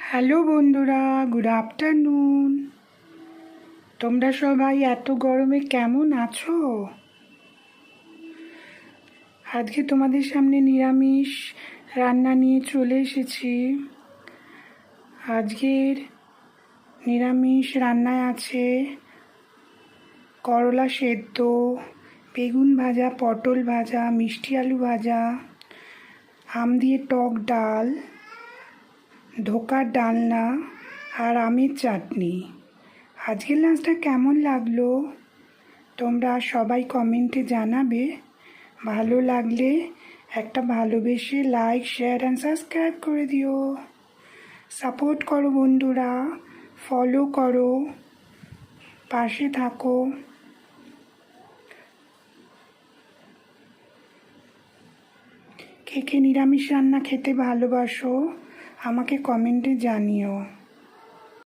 Hello বন্ধুরা, good afternoon. তোমরা সবাই এত গরমে কেমন আছো? আজকে তোমাদের সামনে নিরামিষ রান্না নিয়ে চলে এসেছি। আজকের নিরামিষ রান্নায় আছে করলা সেদ্ধ, বেগুন ভাজা, পটল ভাজা, মিষ্টি আলু ভাজা, আম দিয়ে টক ডাল, ধোকার ডালনা আর আমের চাটনি। আজকের লাঞ্চটা কেমন লাগলো তোমরা সবাই কমেন্টে জানাবে। ভালো লাগলে একটা ভালোবেসে লাইক, শেয়ার অ্যান্ড সাবস্ক্রাইব করে দিও। সাপোর্ট করো বন্ধুরা, ফলো করো, পাশে থাকো। কে কে নিরামিষ রান্না খেতে ভালোবাসো আমাকে কমেন্টে জানিও।